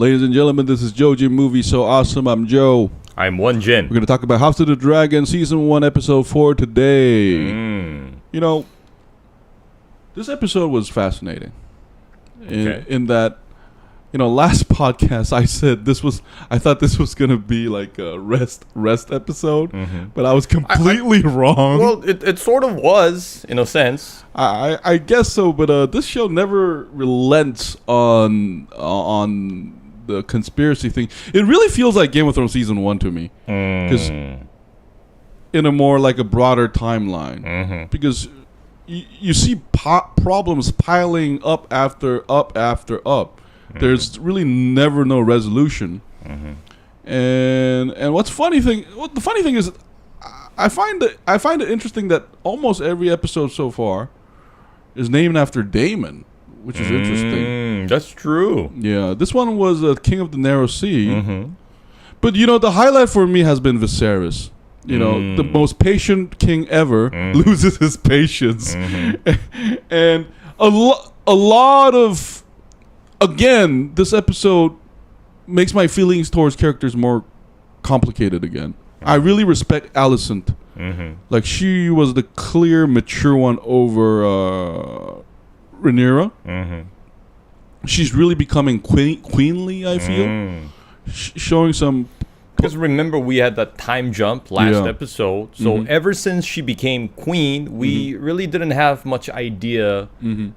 Ladies and gentlemen, this is Joji Movie So Awesome. I'm Joe. I'm One Jin. We're going to talk about House of the Dragon Season 1, Episode 4 today. You know, this episode was fascinating. In that, you know, last podcast I said I thought this was going to be like a rest episode, but I was completely wrong. Well, it sort of was, in a sense. I guess so, but this show never relents on the conspiracy thing. It really feels like Game of Thrones Season 1 to me. Because in a more like a broader timeline. Because you see problems piling up after up. There's really never no resolution. And the funny thing is, I find it interesting that almost every episode so far is named after Daemon, which is interesting. That's true. Yeah, this one was King of the Narrow Sea. But you know, the highlight for me has been Viserys. You know, the most patient king ever loses his patience, and a lot of, again, this episode makes my feelings towards characters more complicated again. I really respect Alicent. Like, she was the clear, mature one over Rhaenyra. She's really becoming queenly, I feel. Showing some... Because remember, we had that time jump last episode. So ever since she became queen, we really didn't have much idea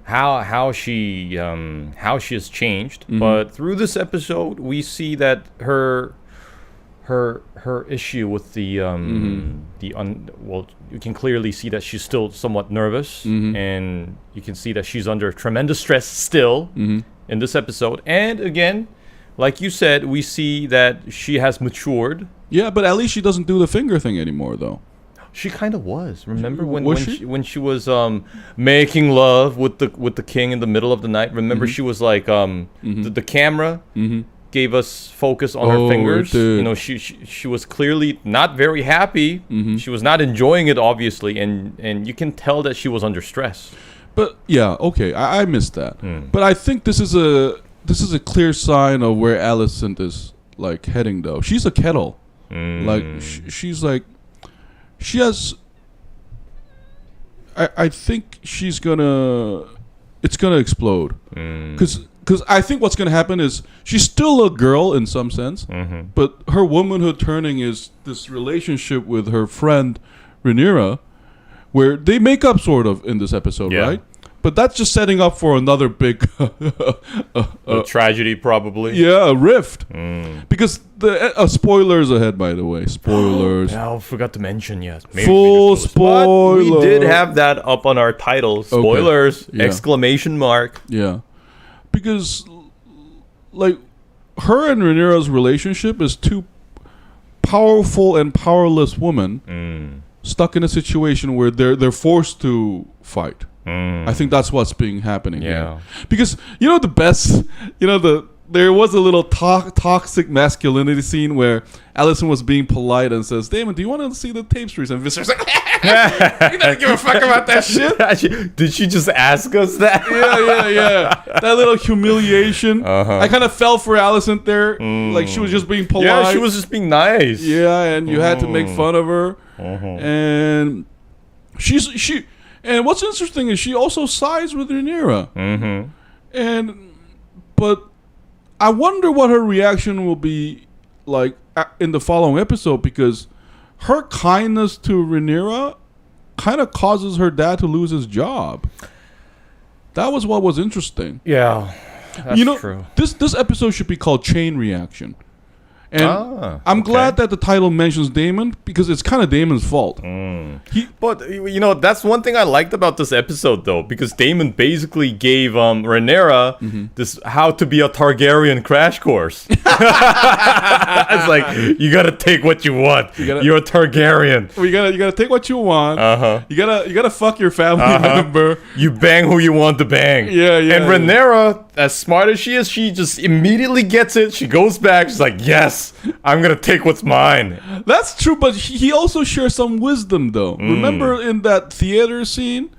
how she has changed. But through this episode, we see that her issue with well, you can clearly see that she's still somewhat nervous, and you can see that she's under tremendous stress still in this episode. And again, like you said, we see that she has matured. Yeah, but at least she doesn't do the finger thing anymore, though. She kind of was. Remember when she was making love with the king in the middle of the night? Remember, she was like the camera gave us focus on her fingers. You know, she was clearly not very happy. She was not enjoying it, obviously, and you can tell that she was under stress. But yeah, okay, I missed that. But I think this is a clear sign of where Alicent is like heading, though. She's a kettle. Like she's like, she has. I think it's gonna explode. Because I think what's gonna happen is she's still a girl in some sense, but her womanhood turning is this relationship with her friend Rhaenyra, where they make up sort of in this episode, right? But that's just setting up for another big a tragedy, probably. Yeah, a rift. Because the spoilers ahead, by the way. Spoilers. I forgot to mention, yes. Full spoiler. But we did have that up on our title. Spoilers! Okay. Yeah. Exclamation mark. Yeah. Because, like, her and Rhaenyra's relationship is two powerful and powerless women stuck in a situation where they're forced to fight. I think that's what's happening here. Because there was a little toxic masculinity scene where Alicent was being polite and says, "Daemon, do you want to see the tapestries?" And Viserys like, "You don't give a fuck about that shit." Did she just ask us that? Yeah. That little humiliation. I kind of fell for Alicent there. Like, she was just being polite. Yeah, she was just being nice. Yeah, and you had to make fun of her. And she. And what's interesting is she also sides with Rhaenyra. But I wonder what her reaction will be like in the following episode, because her kindness to Rhaenyra kind of causes her dad to lose his job. That was what was interesting. Yeah, that's true. This episode should be called Chain Reaction. And I'm glad that the title mentions Daemon, because it's kind of Daemon's fault. But, that's one thing I liked about this episode, though, because Daemon basically gave Rhaenyra this how to be a Targaryen crash course. It's like, you gotta take what you want. You're a Targaryen. Well, you gotta take what you want. You gotta fuck your family member. You bang who you want to bang. Yeah. And Rhaenyra, as smart as she is, she just immediately gets it. She goes back. She's like, yes, I'm gonna take what's mine. That's true, but he also shares some wisdom, though. Remember in that theater scene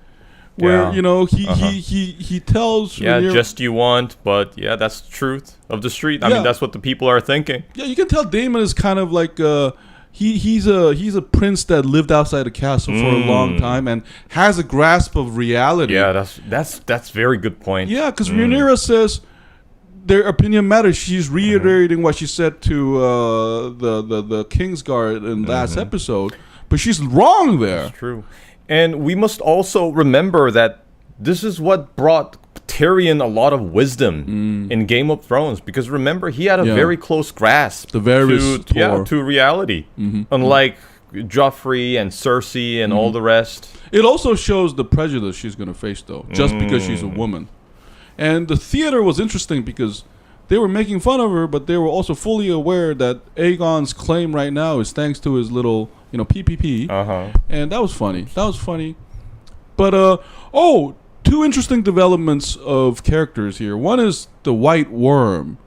where Yeah. he tells Rhaenyra, just you want, but that's the truth of the street. I Yeah. mean, that's what the people are thinking. yeah, you can tell Daemon is kind of like he's a prince that lived outside the castle for a long time and has a grasp of reality. Yeah, that's very good point. Yeah, because Rhaenyra says their opinion matters. She's reiterating what she said to the Kingsguard in last episode, but she's wrong there. True. And we must also remember that this is what brought Tyrion a lot of wisdom in Game of Thrones, because remember, he had a Yeah. very close grasp The Varys tour. to reality, unlike Joffrey and Cersei and all the rest. It also shows the prejudice she's going to face, though, just because she's a woman. And the theater was interesting because they were making fun of her, but they were also fully aware that Aegon's claim right now is thanks to his little, PPP. And that was funny. But, two interesting developments of characters here. One is the White Worm.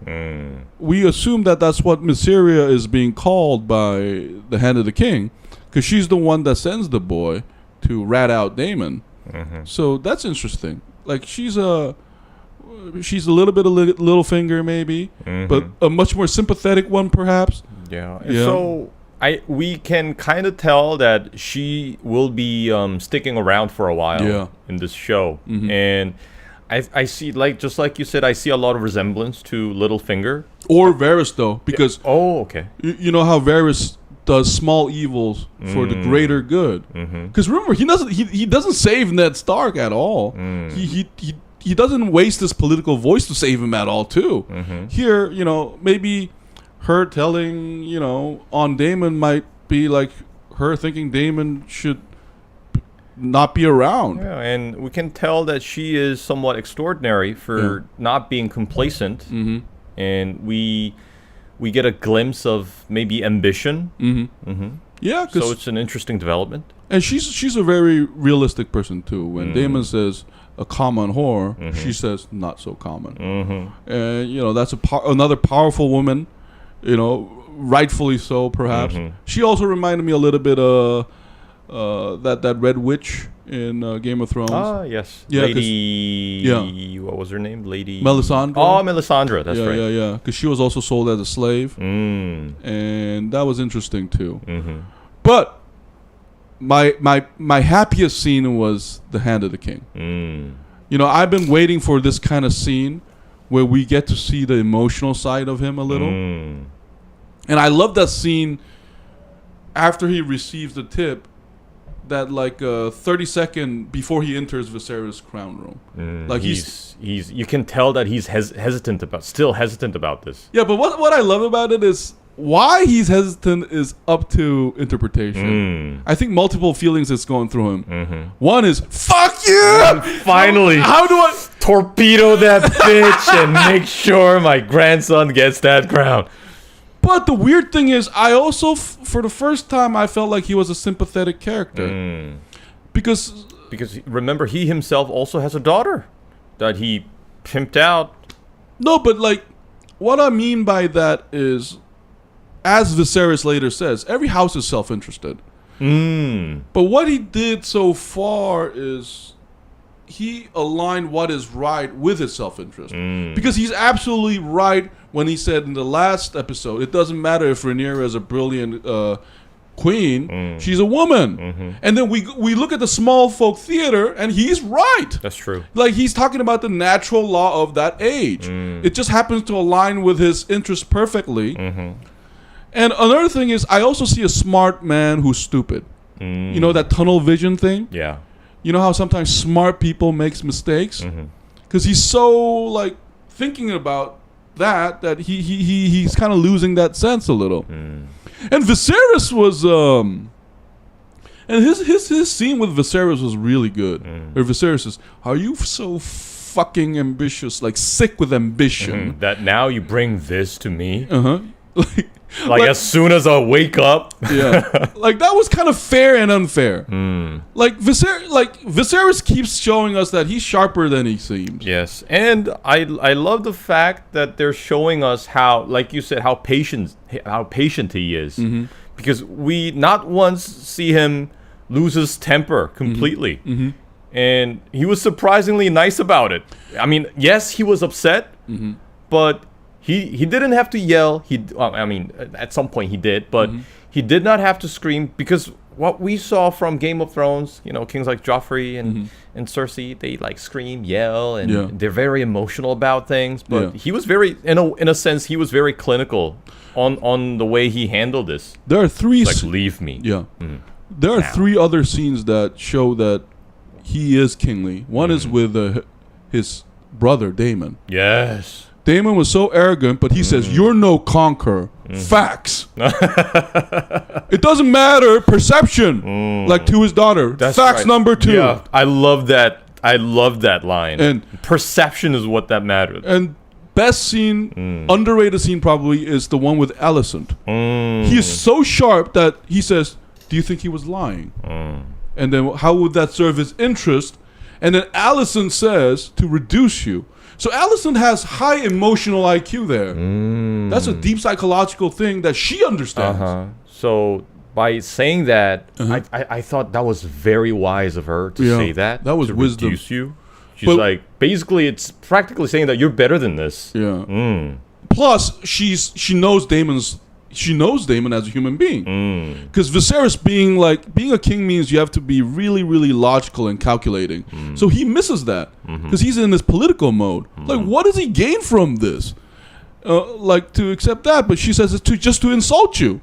We assume that that's what Mysaria is being called by the Hand of the King, because she's the one that sends the boy to rat out Daemon. So that's interesting. Like, she's a little bit of Littlefinger, maybe, but a much more sympathetic one, perhaps. Yeah. So we can kind of tell that she will be sticking around for a while in this show, and I see, just like you said, I see a lot of resemblance to Littlefinger or Varys, though, because okay, you know how Varys does small evils for the greater good. Because remember, he doesn't save Ned Stark at all. He doesn't waste his political voice to save him at all, too. Here, maybe her telling, on Daemon might be like her thinking Daemon should not be around. Yeah, and we can tell that she is somewhat extraordinary for not being complacent. And we get a glimpse of maybe ambition. Yeah, so it's an interesting development. And she's a very realistic person, too. When Daemon says a common whore, she says not so common. And, that's another powerful woman. Rightfully so, perhaps. She also reminded me a little bit of that Red Witch in Game of Thrones. Ah, yes. Yeah, Lady... What was her name? Lady... Melisandre. Oh, Melisandre. That's right. Yeah. Because she was also sold as a slave. And that was interesting, too. But my happiest scene was the Hand of the King. I've been waiting for this kind of scene where we get to see the emotional side of him a little. And I love that scene after he receives the tip, that 30-second before he enters Viserys' crown room. Like he's you can tell that he's hesitant about this. Yeah, but what I love about it is why he's hesitant is up to interpretation. I think multiple feelings is going through him. One is, fuck you! Finally! How do I... torpedo that bitch and make sure my grandson gets that crown. But the weird thing is, I also, for the first time, I felt like he was a sympathetic character. Because remember, he himself also has a daughter that he pimped out. No, but what I mean by that is, as Viserys later says, every house is self-interested. But what he did so far is he aligned what is right with his self-interest. Because he's absolutely right when he said in the last episode, it doesn't matter if Rhaenyra is a brilliant queen, she's a woman. And then we look at the small folk theater, and he's right. That's true. He's talking about the natural law of that age. It just happens to align with his interest perfectly. And another thing is, I also see a smart man who's stupid. That tunnel vision thing? Yeah. You know how sometimes smart people makes mistakes? Because he's so, thinking about that he's kind of losing that sense a little. And Viserys was... and his scene with Viserys was really good. Where Viserys says, are you so fucking ambitious, sick with ambition? That now you bring this to me? As soon as I wake up. Yeah. That was kind of fair and unfair. Viserys keeps showing us that he's sharper than he seems. Yes. And I love the fact that they're showing us how, like you said, how patient he is. Because we not once see him lose his temper completely. and he was surprisingly nice about it. I mean, yes, he was upset, but he didn't have to yell. I mean, at some point he did, but he did not have to scream, because what we saw from Game of Thrones, you know, kings like Joffrey and Cersei, they like scream, yell, and they're very emotional about things. But he was very, in a sense, he was very clinical on the way he handled this. There are three. Like, leave me. Yeah. There are three other scenes that show that he is kingly. One is with his brother Daemon. Yes. Daemon was so arrogant, but he says, "You're no conqueror. Facts. It doesn't matter. Perception." Like to his daughter. That's Facts right. number 2. Yeah, I love that. I love that line. And perception is what that mattered. And best scene, underrated scene probably, is the one with Alicent. He is so sharp that he says, "Do you think he was lying?" And then how would that serve his interest? And then Alicent says, "To reduce you." So Alicent has high emotional IQ there. That's a deep psychological thing that she understands. So by saying that, I thought that was very wise of her to say that. That was to wisdom. Reduce you. She's like, basically, it's practically saying that you're better than this. Yeah. Plus, she knows Daemon as a human being. Because Viserys being a king means you have to be really, really logical and calculating. So he misses that because he's in this political mode. Like, what does he gain from this? Like, to accept that, but she says it's just to insult you.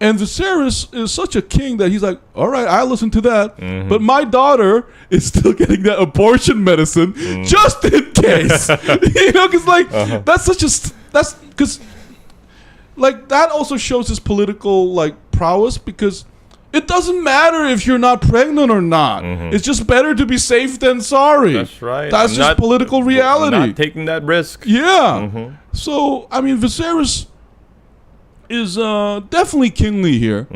And Viserys is such a king that he's like, all right, I listen to that. But my daughter is still getting that abortion medicine just in case. You know, because that's because like that also shows his political like prowess, because it doesn't matter if you're not pregnant or not. It's just better to be safe than sorry. That's right. That's just political reality. I'm not taking that risk. Yeah. So I mean, Viserys is definitely kingly here.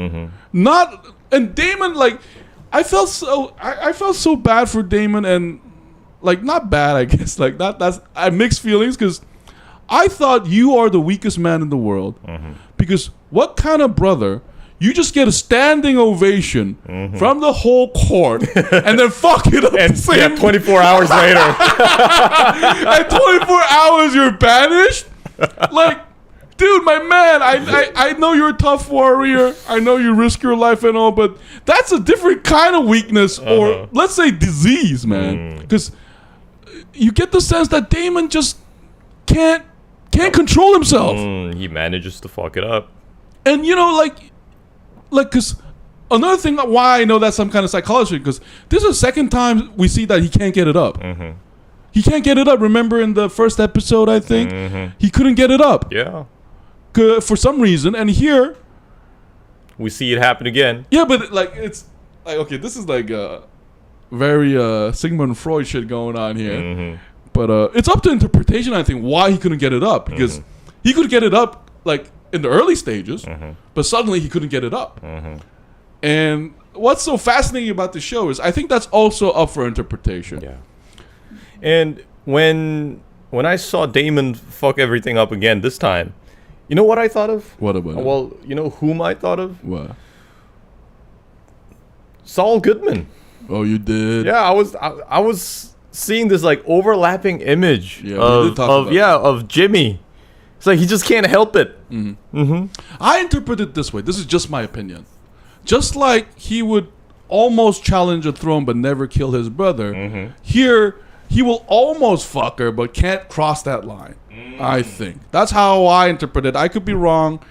Not, and Daemon, like I felt so bad for Daemon, and like not bad, I guess. Like that's I mixed feelings, because I thought you are the weakest man in the world. Because what kind of brother, you just get a standing ovation from the whole court and then fuck it up and the same 24 hours later. And 24 hours you're banished? Like, dude, my man, I know you're a tough warrior. I know you risk your life and all, but that's a different kind of weakness, or let's say disease, man. Because you get the sense that Daemon just can't control himself. He manages to fuck it up. And you know, like, because another thing why I know that's some kind of psychology, because this is the second time we see that he can't get it up. He can't get it up. Remember in the first episode, I think, he couldn't get it up. Yeah. For some reason, and here we see it happen again. Yeah, but like it's like, okay, this is like very Sigmund Freud shit going on here. But it's up to interpretation, I think, why he couldn't get it up, because he could get it up like in the early stages, but suddenly he couldn't get it up. And what's so fascinating about the show is I think that's also up for interpretation. Yeah. And when I saw Daemon fuck everything up again this time, you know what I thought of? What about it? Well, you know whom I thought of? What? Saul Goodman. Oh, you did? Yeah, I was seeing this like overlapping image of Jimmy. It's like he just can't help it. I interpret it this way. This is just my opinion. Just like he would almost challenge a throne but never kill his brother, here he will almost fuck her but can't cross that line. I think that's how I interpret it. I could be wrong.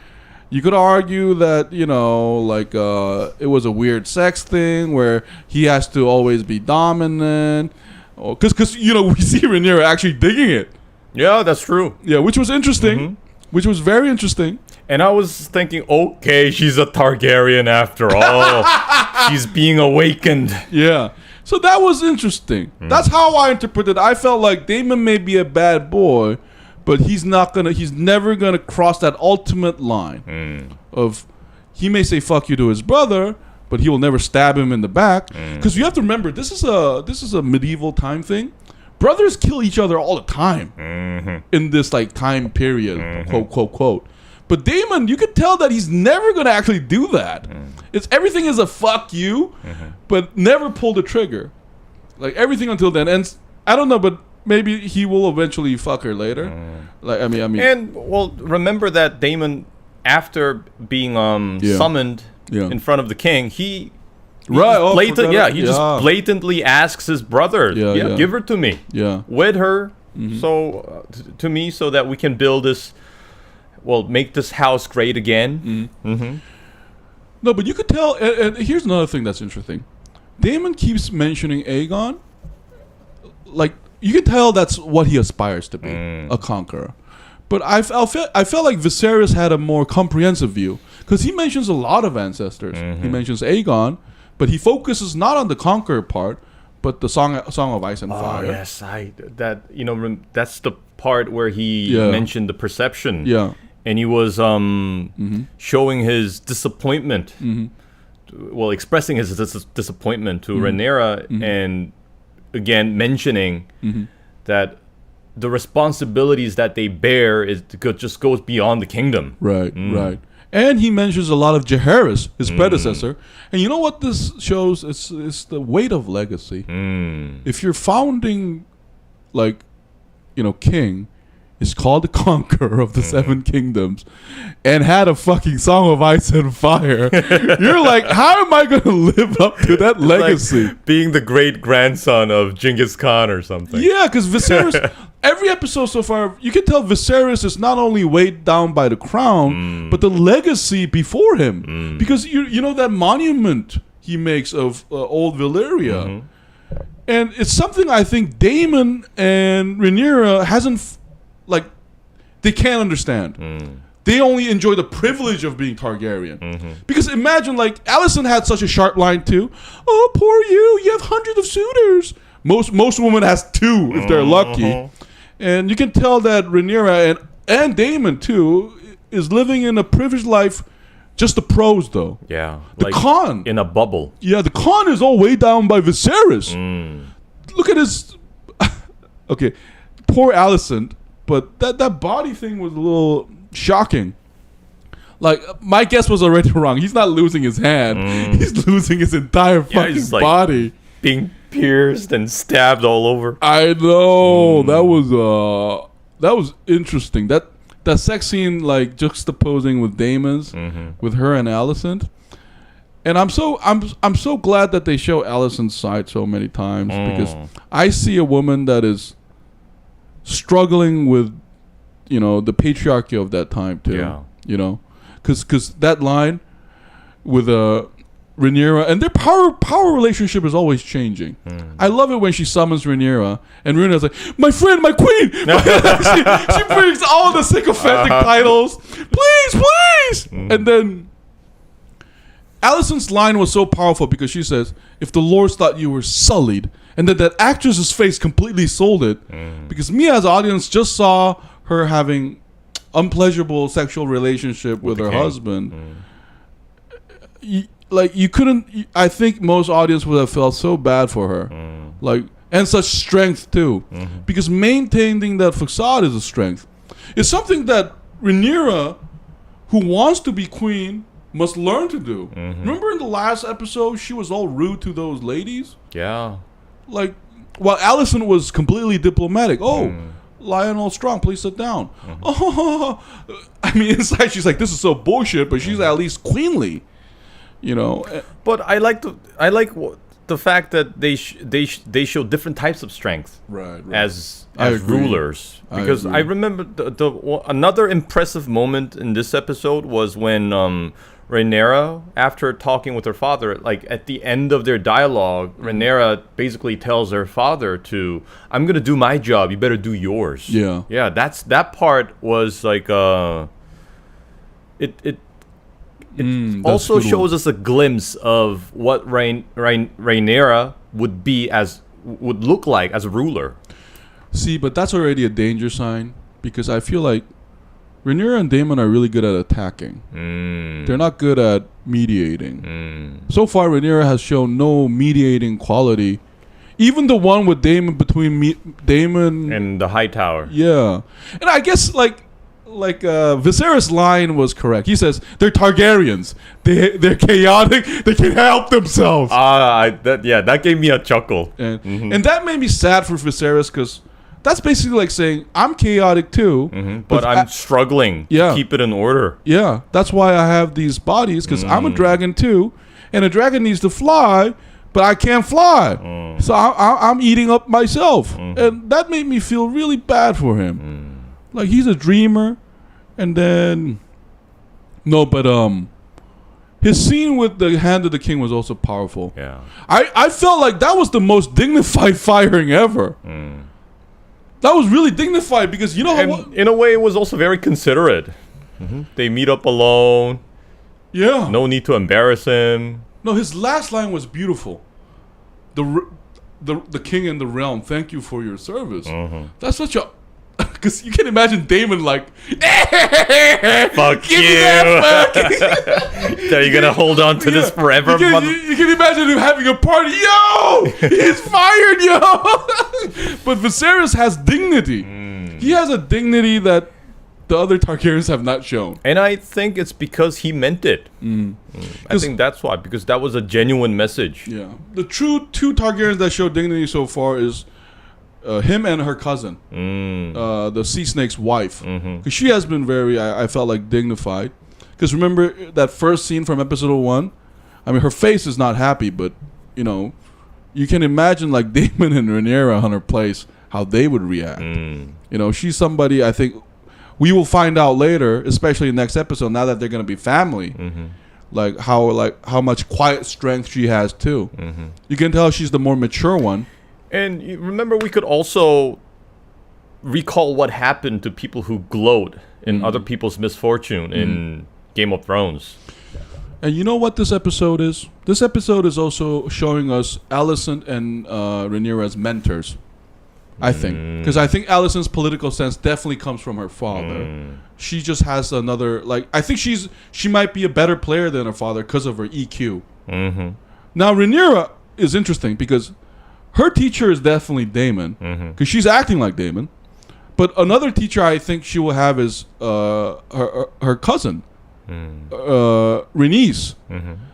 You could argue that, you know, like it was a weird sex thing where he has to always be dominant, because you know, we see Rhaenyra actually digging it. Yeah, that's true. Yeah, which was interesting. Which was very interesting. And I was thinking, okay, she's a Targaryen after all. She's being awakened. Yeah. So that was interesting. That's how I interpreted it. I felt like Daemon may be a bad boy, but he's never gonna cross that ultimate line of, he may say fuck you to his brother, but he will never stab him in the back. Because you have to remember, this is a medieval time thing. Brothers kill each other all the time in this like time period, quote quote. But Daemon, you could tell that he's never gonna actually do that. It's everything is a fuck you, but never pull the trigger. Like everything until then, and I don't know, but maybe he will eventually fuck her later. Like I mean, and well, remember that Daemon, after being summoned in front of the king, he just blatantly asks his brother, give her to me, wed her, so to me, so that we can build this, make this house great again. No, but you could tell, and here's another thing that's interesting. Daemon keeps mentioning Aegon. Like, you can tell that's what he aspires to be, a conqueror. But I felt like Viserys had a more comprehensive view, because he mentions a lot of ancestors. He mentions Aegon, but he focuses not on the conqueror part, but the Song of Ice and Fire. Oh yes, that's the part where he mentioned the perception. Yeah. And he was showing his disappointment, expressing his disappointment to Rhaenyra, and again mentioning that the responsibilities that they bear just goes beyond the kingdom. Right, right. And he mentions a lot of Jaehaerys, his predecessor. And you know what this shows? It's the weight of legacy. If you're founding, king, is called the conqueror of the seven kingdoms, and had a fucking Song of Ice and Fire, you're like, how am I going to live up to that legacy? Like being the great grandson of Genghis Khan or something. Yeah, because Viserys, every episode so far, you can tell Viserys is not only weighed down by the crown, but the legacy before him. Because you know that monument he makes of old Valyria. And it's something I think Daemon and Rhaenyra hasn't... they can't understand. They only enjoy the privilege of being Targaryen. Because imagine, Alicent had such a sharp line too. Oh, poor you have hundreds of suitors. Most women has 2 if they're lucky. And you can tell that Rhaenyra and Daemon too is living in a privileged life. Just the pros though. Yeah. The con. In a bubble. Yeah, the con is all way down by Viserys. Look at his... Okay, poor Alicent. But that body thing was a little shocking. My guess was already wrong. He's not losing his hand. He's losing his entire fucking body. Being pierced and stabbed all over. I know. That was interesting. That sex scene, juxtaposing with Daemon's, with her and Alicent. And I'm so glad that they show Alicent's side so many times, because I see a woman that is struggling with, the patriarchy of that time too. Because that line with Rhaenyra and their power relationship is always changing. I love it when she summons Rhaenyra and Rhaenyra's like, my friend, my queen. she brings all the sycophantic titles. Please. And then Alicent's line was so powerful because she says, if the lords thought you were sullied, and then that actress's face completely sold it, because me as an audience just saw her having unpleasurable sexual relationship with her husband. You couldn't... I think most audience would have felt so bad for her. And such strength too. Because maintaining that facade is a strength. It's something that Rhaenyra, who wants to be queen, must learn to do. Remember in the last episode, she was all rude to those ladies? Yeah. While Alicent was completely diplomatic. Oh, Lionel Strong, please sit down. Oh, I mean, inside she's like, this is so bullshit, but she's at least queenly, But I like the fact that they show different types of strength, right. as rulers. Because I remember another impressive moment in this episode was when Rhaenyra, after talking with her father, at the end of their dialogue, Rhaenyra basically tells her father I'm gonna do my job, you better do yours. Yeah, that part was it also shows us a glimpse of what Rhaenyra would look like as a ruler. See, but that's already a danger sign, because I feel like Rhaenyra and Daemon are really good at attacking. They're not good at mediating. So far, Rhaenyra has shown no mediating quality. Even the one with Daemon between Daemon and the High Tower. Yeah, and I guess Viserys' line was correct. He says they're Targaryens. They're chaotic. They can help themselves. That gave me a chuckle. And that made me sad for Viserys because that's basically like saying I'm chaotic too, but I'm struggling to keep it in order. Yeah, that's why I have these bodies because I'm a dragon too, and a dragon needs to fly, but I can't fly. So I'm eating up myself, and that made me feel really bad for him. Like he's a dreamer, and then his scene with the Hand of the King was also powerful. Yeah, I felt like that was the most dignified firing ever. That was really dignified because you know how in a way it was also very considerate. They meet up alone. Yeah, no need to embarrass him. No, his last line was beautiful. The king and the realm, thank you for your service. That's such a because you can imagine Daemon like, fuck you. Are you gonna hold on to this forever? You can imagine him having a party. Yo, he's fired, yo. But Viserys has dignity. He has a dignity that the other Targaryens have not shown. And I think it's because he meant it. I think that's why, because that was a genuine message. Yeah. The true two Targaryens that show dignity so far is him and her cousin, the Sea Snake's wife. Because she has been very, I felt like, dignified. Because remember that first scene from episode 1? I mean, her face is not happy, but, you know, you can imagine, like, Daemon and Rhaenyra on her place, how they would react. You know, she's somebody, I think, we will find out later, especially in the next episode, now that they're going to be family, like how much quiet strength she has, too. You can tell she's the more mature one. And you remember, we could also recall what happened to people who gloat in other people's misfortune in Game of Thrones. And you know what this episode is? This episode is also showing us Alicent and Rhaenyra as mentors, I think. Because I think Alicent's political sense definitely comes from her father. She just has another, like, I think she might be a better player than her father because of her EQ. Now, Rhaenyra is interesting because her teacher is definitely Daemon, because she's acting like Daemon. But another teacher I think she will have is her cousin, Rhaenys,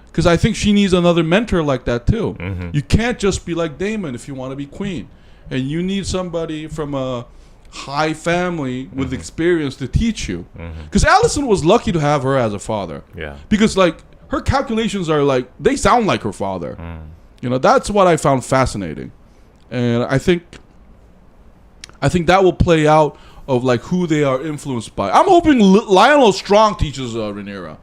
because I think she needs another mentor like that too. You can't just be like Daemon if you want to be queen, and you need somebody from a high family with experience to teach you. Because Alicent was lucky to have her as a father. Yeah, because like her calculations are like they sound like her father. You know, that's what I found fascinating, and I think that will play out of like who they are influenced by. I'm hoping Lionel Strong teaches Rhaenyra.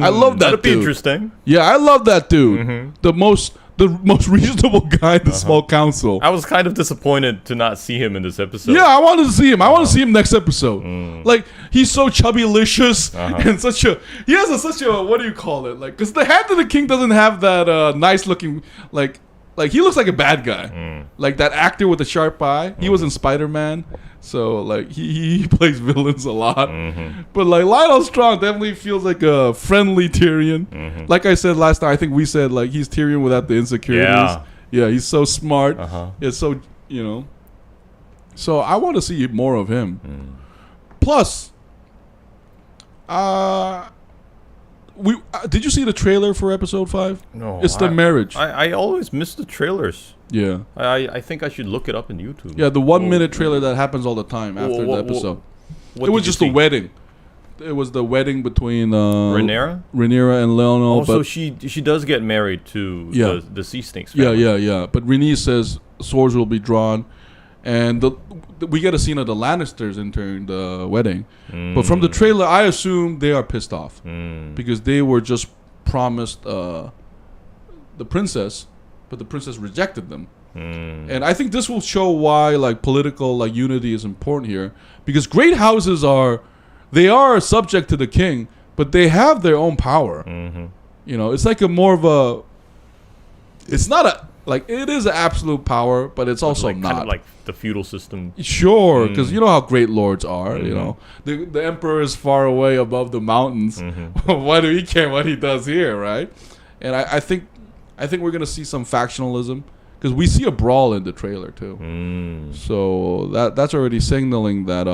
I love that. That'd be interesting. Yeah, I love that dude. The most reasonable guy in the small council. I was kind of disappointed to not see him in this episode. Yeah, I wanted to see him. I want to see him next episode. Like, he's so chubbylicious and such a what do you call it? Like, because the Hand of the King doesn't have that nice looking, like he looks like a bad guy. Like that actor with the sharp eye. He was in Spider-Man. So like he plays villains a lot. But like Lionel Strong definitely feels like a friendly Tyrion. Like I said last time, I think we said like he's Tyrion without the insecurities. Yeah, he's so smart. It's so, you know. So I want to see more of him. Plus, did you see the trailer for episode 5? No. It's the marriage. I always miss the trailers. Yeah. I think I should look it up in YouTube. Yeah, the 1 minute trailer that happens all the time after the episode. It was just the wedding. It was the wedding between Rhaenyra and Lionel. Oh, so she does get married to the Sea Snakes family. Yeah. But Rhaenys says swords will be drawn, and we get a scene of the Lannisters entering the wedding. But from the trailer, I assume they are pissed off because they were just promised the princess, but the princess rejected them. And I think this will show why like political like unity is important here, because great houses are subject to the king, but they have their own power. You know, it's like it's not a like it is an absolute power, but it's also like, not kind of like the feudal system. Sure, because you know how great lords are. You know, the emperor is far away above the mountains. Why do he care what he does here, right? And I think we're gonna see some factionalism because we see a brawl in the trailer too. So that's already signaling that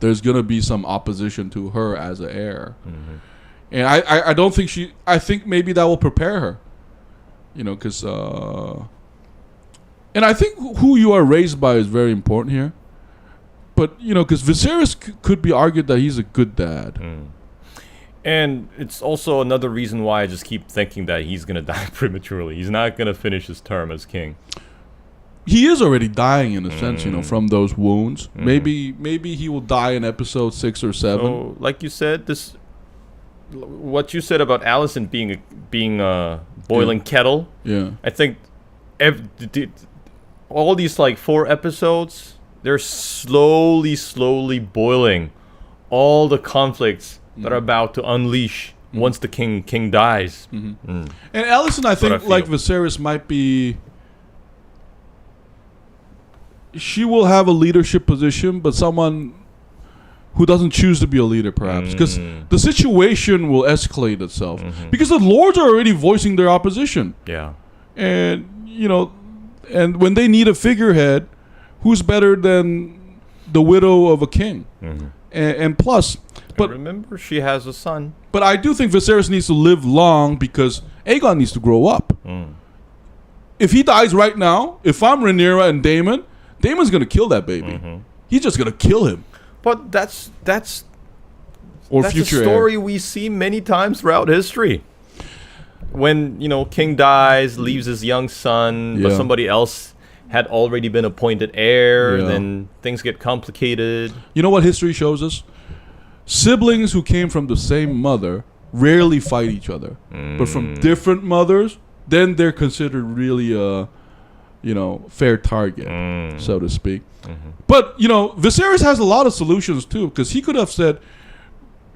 there's gonna be some opposition to her as an heir, and I don't think I think maybe that will prepare her, because and I think who you are raised by is very important here, but because Viserys could be argued that he's a good dad. And it's also another reason why I just keep thinking that he's gonna die prematurely. He's not gonna finish his term as king. He is already dying in a sense, from those wounds. Maybe he will die in episode 6 or 7. So, like you said, what you said about Alicent being a boiling kettle. Yeah. I think all these 4 episodes, they're slowly boiling all the conflicts that are about to unleash once the king dies. And Alicent, I think, like Viserys, might be. She will have a leadership position, but someone who doesn't choose to be a leader, perhaps, because the situation will escalate itself. Because the lords are already voicing their opposition. Yeah, and and when they need a figurehead, who's better than the widow of a king? And plus, but remember, she has a son. But I do think Viserys needs to live long because Aegon needs to grow up. If he dies right now, if I'm Rhaenyra and Daemon's gonna kill that baby. He's just gonna kill him. But that's future a story heir. we see many times throughout history. When king dies, leaves his young son, but somebody else had already been appointed heir, and then things get complicated. You know what history shows us? Siblings who came from the same mother rarely fight each other. But from different mothers, then they're considered really a fair target, so to speak. But, Viserys has a lot of solutions too, because he could have said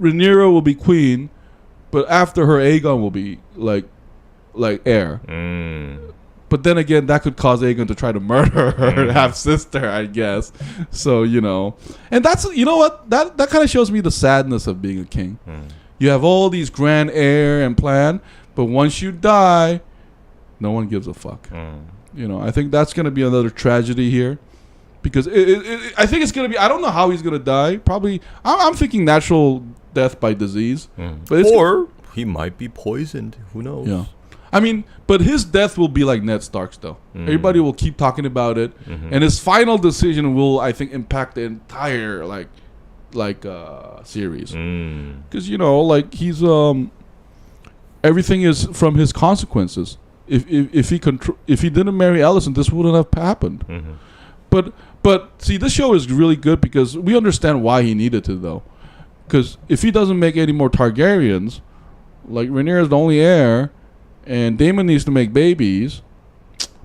Rhaenyra will be queen, but after her Aegon will be like heir. But then again, that could cause Aegon to try to murder her half sister, I guess. So and that's what that kind of shows me the sadness of being a king. You have all these grand heir and plan, but once you die, no one gives a fuck. I think that's gonna be another tragedy here, because I think it's gonna be. I don't know how he's gonna die. Probably, I'm thinking natural death by disease, or he might be poisoned. Who knows? Yeah. I mean, but his death will be like Ned Stark's, though. Everybody will keep talking about it, and his final decision will, I think, impact the entire series. Because he's everything is from his consequences. If he didn't marry Alicent, this wouldn't have happened. But see, this show is really good because we understand why he needed to, though. Because if he doesn't make any more Targaryens, Rhaenyra is the only heir. And Daemon needs to make babies.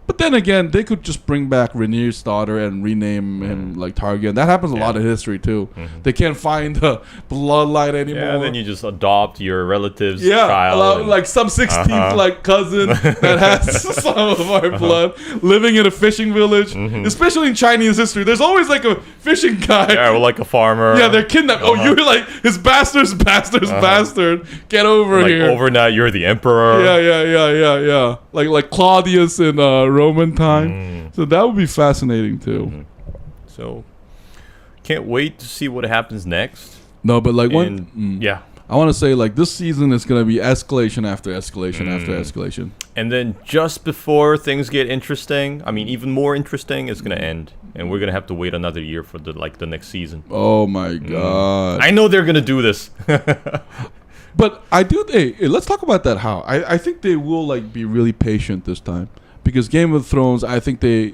But then again, they could just bring back Rhaenyra's daughter and rename him Targaryen. That happens a lot in history too. They can't find the bloodline anymore. Yeah, then you just adopt your relative's child. Some 16th cousin that has some of our blood living in a fishing village. Especially in Chinese history, there's always a fishing guy. Yeah, or a farmer. Yeah, they're kidnapped. Oh, you're his bastard. Get over here. Overnight, you're the emperor. Yeah. Like Claudius in Roman time. So that would be fascinating too. So can't wait to see what happens next. No, but I want to say this season is going to be escalation after escalation after escalation. And then just before things get interesting, even more interesting, it's going to end. And we're going to have to wait another year for the next season. Oh my God. I know they're going to do this. But I do. Hey, let's talk about that. How I think they will be really patient this time, because Game of Thrones, I think they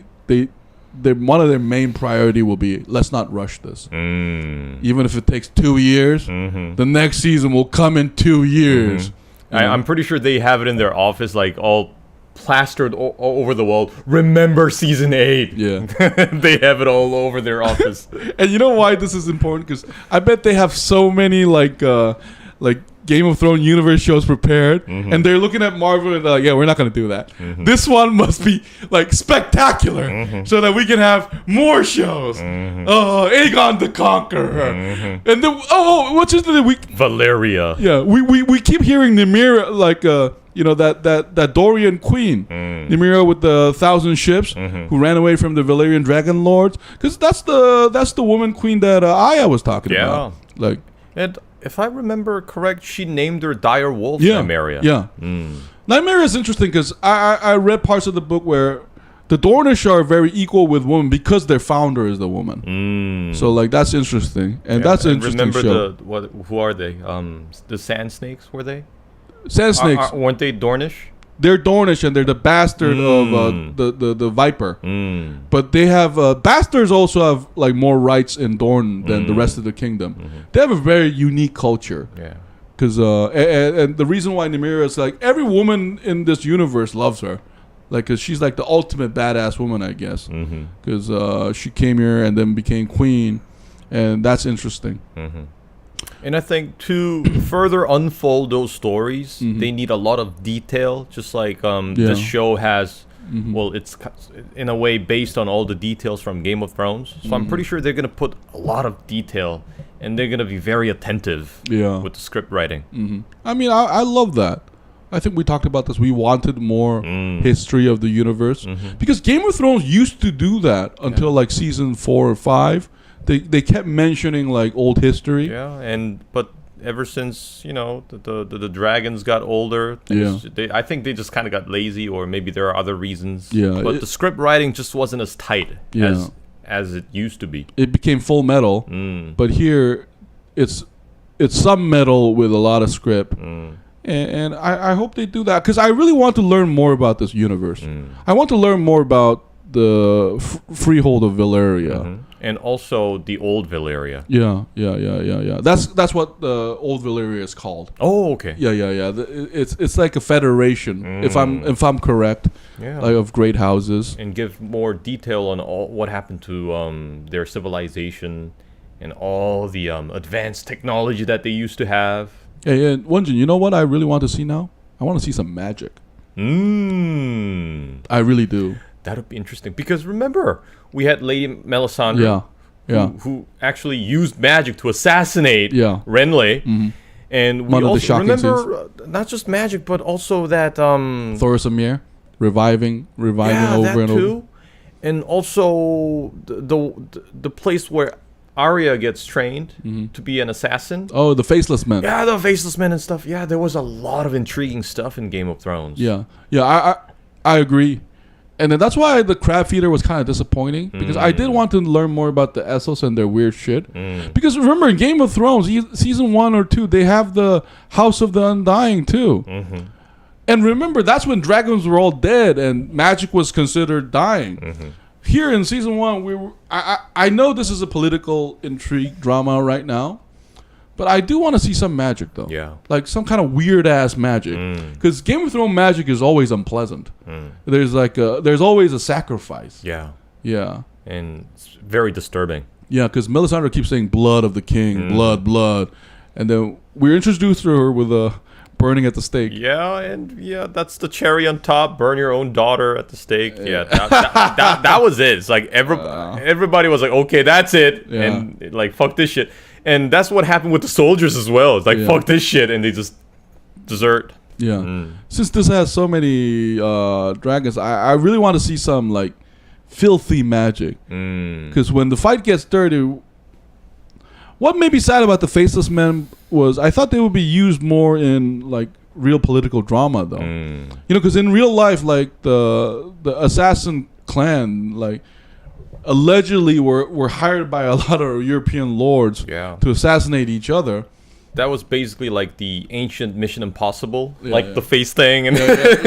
one of their main priority will be, let's not rush this. Even if it takes 2 years, the next season will come in 2 years. I'm pretty sure they have it in their office, all plastered over the wall. Remember season 8. Yeah. They have it all over their office. And you know why this is important? Because I bet they have so many Game of Thrones universe shows prepared, and they're looking at Marvel and they're like, yeah, we're not going to do that. This one must be spectacular, so that we can have more shows. Aegon the Conqueror, and then which is the week? Valeria. Yeah, we keep hearing Nymeria You know, that Dorian queen, Nymeria with the 1,000 ships, who ran away from the Valyrian dragon lords. Because that's the woman queen that Aya was talking about. Like, and if I remember correct, she named her dire wolf Nymeria. Yeah. Nymeria is interesting because I read parts of the book where the Dornish are very equal with women because their founder is the woman. So like that's interesting, and that's an interesting show. Who are they? The Sand Snakes, were they? Sand Snakes weren't they Dornish? They're Dornish, and they're the bastard of the Viper. But they have bastards also have like more rights in Dorne than the rest of the kingdom. They have a very unique culture. Yeah. Because and the reason why Nymeria is like every woman in this universe loves her. Like, cause she's like the ultimate badass woman, I guess. Because she came here and then became queen, and that's interesting. And I think to further unfold those stories, they need a lot of detail. Just like this show has, well, it's in a way based on all the details from Game of Thrones. So I'm pretty sure they're gonna put a lot of detail, and they're gonna be very attentive. With the script writing. I mean, I love that. I think we talked about this. We wanted more history of the universe because Game of Thrones used to do that until like season 4 or 5. They kept mentioning like old history. But ever since the dragons got older, I think they just kind of got lazy, or maybe there are other reasons. But the script writing just wasn't as tight as it used to be. It became Full Metal, but here it's some metal with a lot of script. And I hope they do that because I really want to learn more about this universe. I want to learn more about the freehold of Valyria. And also the old Valyria. Yeah. That's what the old Valyria is called. Oh, okay. Yeah. It's like a federation, if I'm correct. Like of great houses. And give more detail on what happened to their civilization and all the advanced technology that they used to have. Yeah, Wonjin, you know what I really want to see now? I want to see some magic. I really do. That would be interesting. Because remember, we had Lady Melisandre, who actually used magic to assassinate Renly. And we also remember not just magic, but also that Thoros of Myr reviving over and over. And also the place where Arya gets trained to be an assassin. Oh, the Faceless Men. Yeah, the Faceless Men and stuff. Yeah, there was a lot of intriguing stuff in Game of Thrones. Yeah, I agree. And then that's why the Crab Feeder was kind of disappointing, because I did want to learn more about the Essos and their weird shit. Because remember, in Game of Thrones, season 1 or 2, they have the House of the Undying too. And remember, that's when dragons were all dead and magic was considered dying. Here in season 1, I know this is a political intrigue drama right now, but I do want to see some magic though. Yeah, like some kind of weird ass magic. Because Game of Thrones magic is always unpleasant. There's there's always a sacrifice. Yeah, and it's very disturbing. Yeah, because Melisandre keeps saying "blood of the king," blood, and then we're introduced to her with a burning at the stake. That's the cherry on top. Burn your own daughter at the stake. That was it. It's like everybody was like, okay, that's it, and like fuck this shit. And that's what happened with the soldiers as well. It's like fuck this shit, and they just desert. Since this has so many dragons, I really want to see some like filthy magic. Because when the fight gets dirty, what made me sad about the Faceless Men was I thought they would be used more in like real political drama though. You know, because in real life, like the assassin clan, like allegedly were hired by a lot of European lords to assassinate each other. That was basically like the ancient Mission Impossible, the face thing and ancient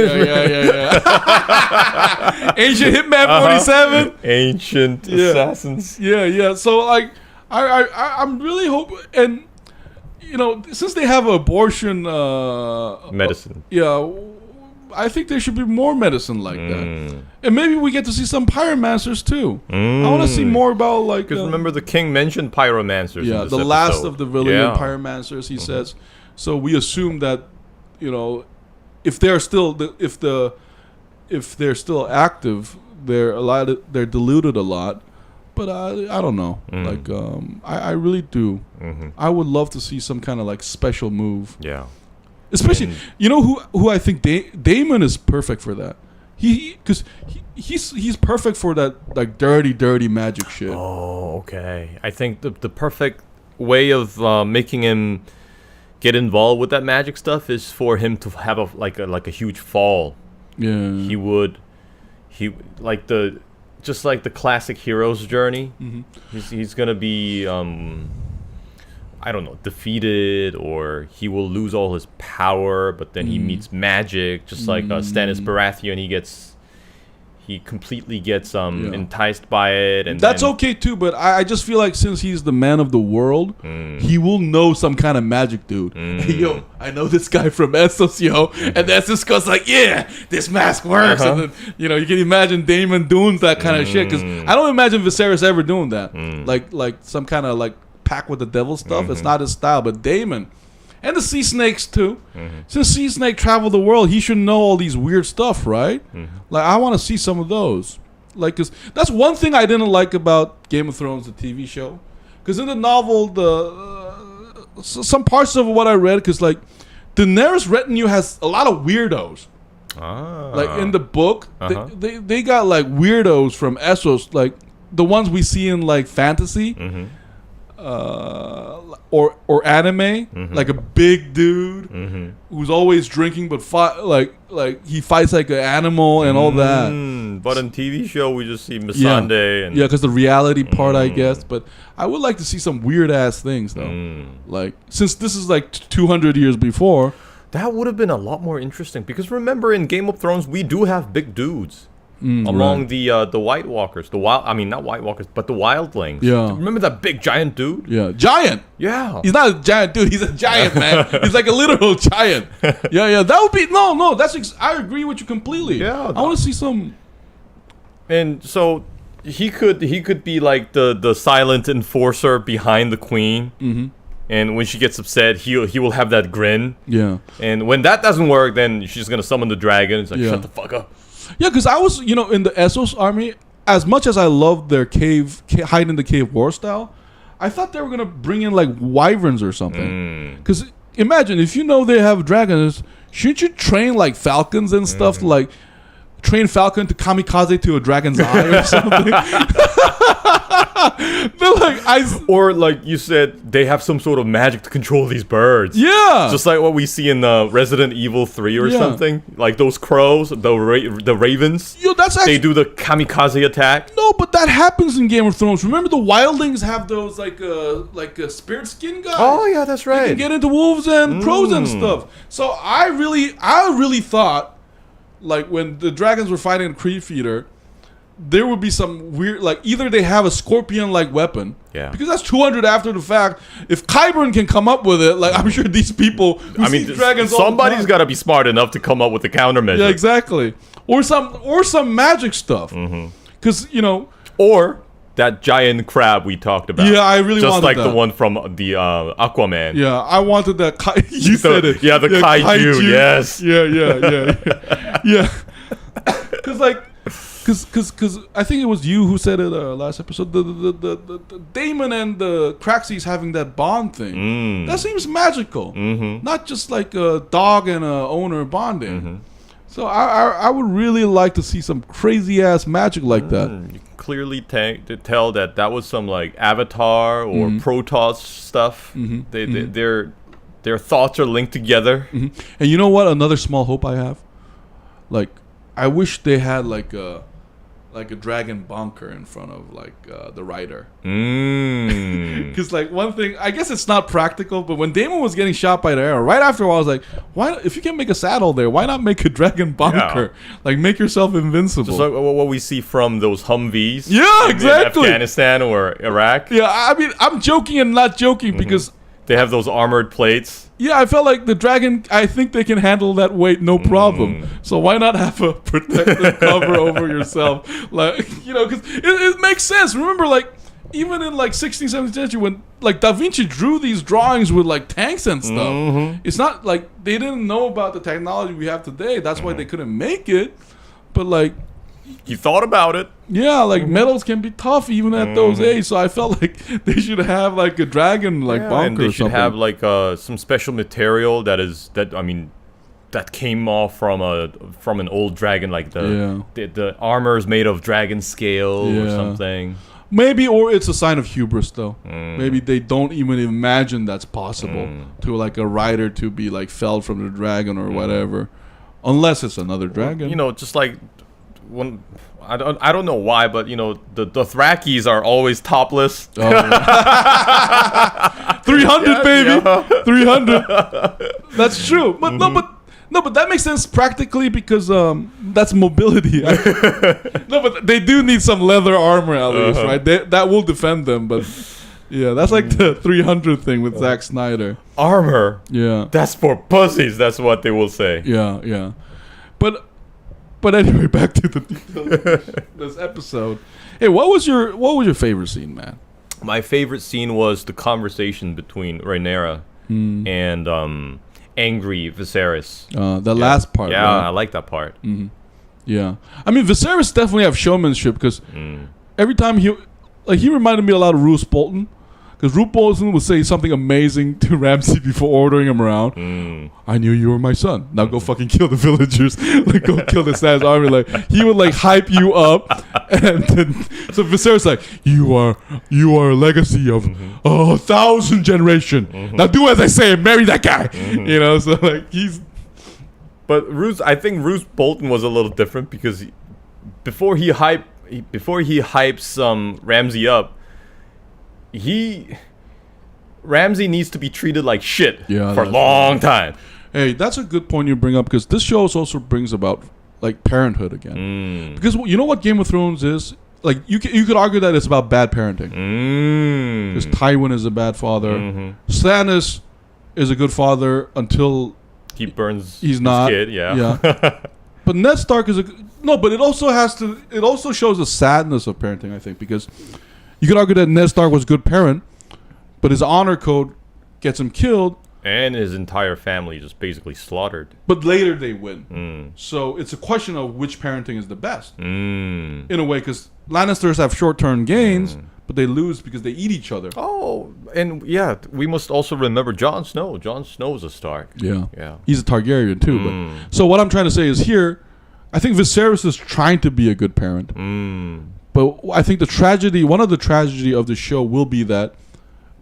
Hitman 47, ancient assassins. So like I'm really hoping, and you know, since they have abortion medicine, I think there should be more medicine like that, and maybe we get to see some pyromancers too. I want to see more about like. Because remember, the king mentioned pyromancers. Yeah, the last of the Valyrian pyromancers. He says. So we assume that, you know, if they're still if they're still active, they're diluted a lot. But I don't know. Like I really do. I would love to see some kind of like special move. Yeah. Especially, you know who I think Damon is perfect for that. Because he's perfect for that like dirty magic shit. Oh, okay. I think the perfect way of making him get involved with that magic stuff is for him to have a huge fall. Yeah. Just like the classic hero's journey. Mm-hmm. He's gonna be I don't know, defeated, or he will lose all his power, but then he meets magic, just like Stannis Baratheon. He completely gets enticed by it, and that's okay too. But I just feel like since he's the man of the world, he will know some kind of magic, dude. Hey, yo, I know this guy from Essos, yo, and Essos goes like, yeah, this mask works, and then you can imagine Daemon doing that kind of shit. Because I don't imagine Viserys ever doing that, like some kind of like pact with the devil stuff. It's not his style. But Daemon. And the Sea Snakes, too. Since Sea Snake traveled the world, he should know all these weird stuff, right? Like, I want to see some of those. Like, cause that's one thing I didn't like about Game of Thrones, the TV show. Because in the novel, some parts of what I read, because, like, Daenerys' retinue has a lot of weirdos. Like, in the book, they got, like, weirdos from Essos, like, the ones we see in, like, fantasy. Or anime, like a big dude who's always drinking, but like he fights like an animal and all that. But in TV show, we just see Missandei. Yeah, because the reality part, I guess. But I would like to see some weird ass things though. Like since this is like 200 years before, that would have been a lot more interesting. Because remember, in Game of Thrones, we do have big dudes. Among the White Walkers, not White Walkers, but the Wildlings. Yeah. Remember that big giant dude? Yeah, giant. Yeah. He's not a giant dude. He's a giant, man. He's like a literal giant. Yeah. That would be no. I agree with you completely. Yeah. I want to see some. And so he could be like the silent enforcer behind the queen. And when she gets upset, he will have that grin. Yeah. And when that doesn't work, then she's gonna summon the dragon. It's like, shut the fuck up. Yeah, because I was, in the Essos army, as much as I loved their hide in the cave war style, I thought they were going to bring in like wyverns or something. Because imagine, if you know they have dragons, shouldn't you train like falcons and stuff, like train falcon to kamikaze to a dragon's eye or something? Or like you said, they have some sort of magic to control these birds. Yeah, just like what we see in Resident Evil 3 or something. Like those crows, the ravens. Yo, that's actually, they do the kamikaze attack. No, but that happens in Game of Thrones. Remember the wildlings have those like a spirit skin guys. Oh yeah, that's right. They can get into wolves and crows and stuff. So I really thought, like when the dragons were fighting a Creed Feeder, there would be some weird, like either they have a scorpion-like weapon, because that's 200 after the fact. If Qyburn can come up with it, like I'm sure these people who see dragons, somebody's got to be smart enough to come up with the countermeasure. Yeah, exactly. Or some magic stuff, because or that giant crab we talked about. Yeah, I really just wanted like that. the one from the Aquaman. Yeah, I wanted that. You said it. Yeah, the kaiju. Yes. Yeah. Because I think it was you who said it last episode. The Daemon and the Craxes having that bond thing. That seems magical. Not just like a dog and a owner bonding. So I would really like to see some crazy ass magic like that. You can clearly tell that was some like Avatar or Protoss stuff. Their thoughts are linked together. And you know what? Another small hope I have. Like, I wish they had like a dragon bonker in front of like the rider. Because like one thing, I guess it's not practical, but when Daemon was getting shot by the arrow, right after a while I was like, why? If you can make a saddle there, why not make a dragon bonker? Yeah. Like make yourself invincible. Just like what we see from those Humvees. Yeah, exactly. In Afghanistan or Iraq. Yeah, I mean, I'm joking and not joking because they have those armored plates. Yeah, I felt like the dragon, I think they can handle that weight no problem. So why not have a protective cover over yourself? Like, because it makes sense. Remember, like, even in like 16th, 17th century when like Da Vinci drew these drawings with like tanks and stuff, it's not like they didn't know about the technology we have today. That's why they couldn't make it. But like, he thought about it. Yeah, like metals can be tough even at those age. So I felt like they should have like a dragon like bunker and they or should something. have like some special material that came off from an old dragon, like the armor is made of dragon scale or something. Maybe, or it's a sign of hubris, though. Maybe they don't even imagine that's possible to like a rider to be like felled from the dragon or whatever, unless it's another dragon. You know, just like when I don't know why, but you know the Thrakis are always topless. 300 baby, 300. That's true, but no, but that makes sense practically because that's mobility. No, but they do need some leather armor at least, right? That will defend them. But yeah, that's like the 300 thing with Zack Snyder. Armor. Yeah. That's for pussies. That's what they will say. Yeah. But anyway, back to the details of this episode. Hey, what was your favorite scene, man? My favorite scene was the conversation between Rhaenyra and angry Viserys. The last part. Yeah, right? I like that part. Mm-hmm. Yeah, I mean Viserys definitely have showmanship because every time he reminded me a lot of Roose Bolton. Because Roose Bolton would say something amazing to Ramsay before ordering him around. I knew you were my son. Now go fucking kill the villagers. Like go kill the Sans army. Like he would like hype you up, and then so Viserys like you are a legacy of 1,000 generation. Now do as I say and marry that guy. You know, so like he's. But I think Roose Bolton was a little different because before he hypes Ramsay up. Ramsay needs to be treated like shit for a long time. Hey, that's a good point you bring up because this show also brings about like parenthood again. Because you know what Game of Thrones is? Like you could argue that it's about bad parenting. Because Tywin is a bad father. Stannis is a good father until he burns his not. Kid. Yeah. But Ned Stark is but it also shows the sadness of parenting, I think, because you could argue that Ned Stark was a good parent, but his honor code gets him killed. And his entire family just basically slaughtered. But later they win. So it's a question of which parenting is the best. In a way, because Lannisters have short-term gains, but they lose because they eat each other. Oh, and yeah, we must also remember Jon Snow. Jon Snow is a Stark. Yeah. He's a Targaryen too. But so what I'm trying to say is here, I think Viserys is trying to be a good parent. But I think one of the tragedy of the show will be that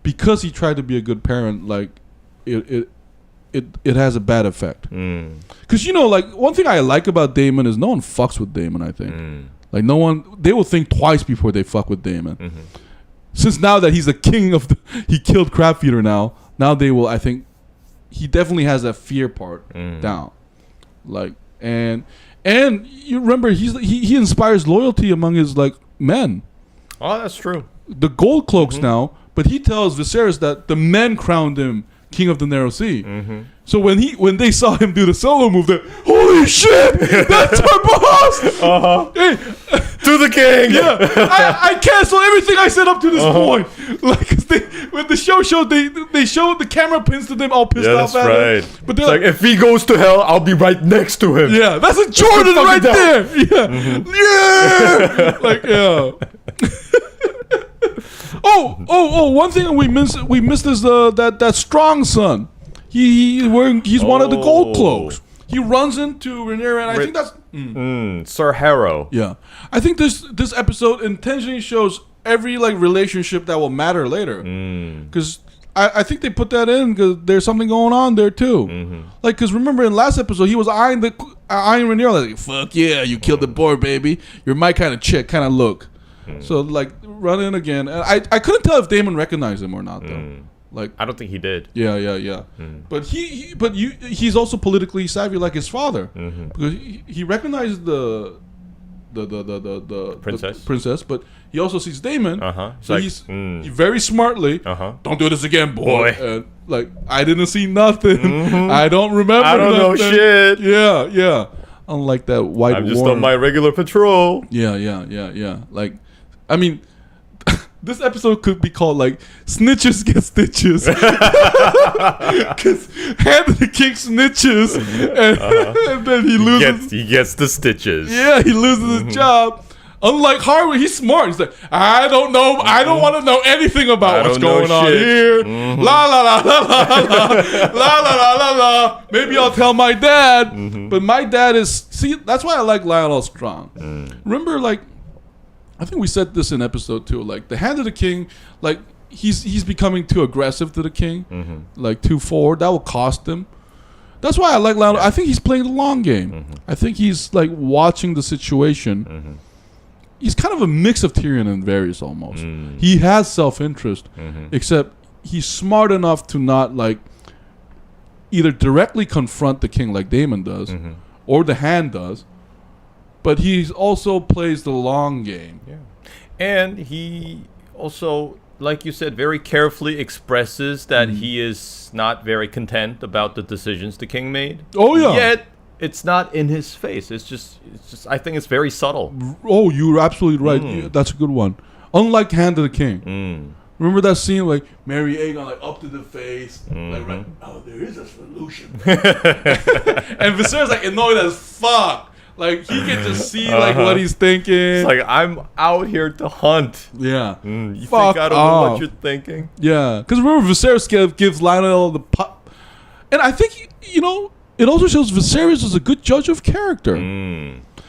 because he tried to be a good parent, like it has a bad effect. Because you know, like one thing I like about Daemon is no one fucks with Daemon. I think like they will think twice before they fuck with Daemon. Since now that he's the king of he killed Crabfeeder. Now they will. I think he definitely has that fear part down. Like and you remember he inspires loyalty among his like men. Oh, that's true. The Gold Cloaks now, but he tells Viserys that the men crowned him king of the Narrow Sea. So when they saw him do the solo move, they're holy shit, that's our boss. Hey, to the king. Yeah, I canceled everything I said up to this point. Like when the show showed they showed the camera pins to them all pissed off at him. But they're like, if he goes to hell, I'll be right next to him. Yeah, that's a Jordan right there. Yeah, yeah. Like yeah. Oh! One thing we missed is that strong son. He's one of the Gold Cloaks. He runs into Rhaenyra, and I think that's Sir Harrow. Yeah, I think this episode intentionally shows every like relationship that will matter later. Because I think they put that in because there's something going on there too. Like, because remember in last episode he was eyeing Rhaenyra like, fuck yeah, you killed the boy, baby. You're my kind of chick, kind of look. So like run in again, and I couldn't tell if Daemon recognized him or not though. Like I don't think he did. Yeah. But he's also politically savvy like his father because he recognized the princess, but he also sees Daemon. So like, he very smartly don't do this again, boy. And like I didn't see nothing. I don't remember. I don't know shit. Yeah. Unlike that white. I'm just on my regular patrol. Yeah. Like, I mean, this episode could be called like "Snitches Get Stitches," because Hand of the King snitches, and then he loses. He gets the stitches. Yeah, he loses his job. Unlike Harwood, he's smart. He's like, I don't know. I don't want to know anything about what's going on here. La la la la la la la la la la. Maybe I'll tell my dad. But my dad is. See, that's why I like Lionel Strong. Remember, like, I think we said this in episode 2. Like, the Hand of the King, like, he's becoming too aggressive to the king, like too forward. That will cost him. That's why I like Lionel. I think he's playing the long game. I think he's like watching the situation. He's kind of a mix of Tyrion and Varys almost. He has self-interest, except he's smart enough to not like either directly confront the king like Daemon does, or the Hand does, but he also plays the long game. Yeah. And he also, like you said, very carefully expresses that he is not very content about the decisions the king made. Oh yeah. Yet it's not in his face. It's just. I think it's very subtle. Oh, you're absolutely right. Yeah, that's a good one. Unlike Hand of the King. Remember that scene, like Mary Aegon, like up to the face, like, right, oh, there is a solution. And Viserys like annoyed as fuck. Like he can just see like what he's thinking. It's like, I'm out here to hunt. Yeah. You think I don't know what you're thinking? Yeah. Because remember, Viserys gives Lionel the pop, and I think it also shows Viserys is a good judge of character.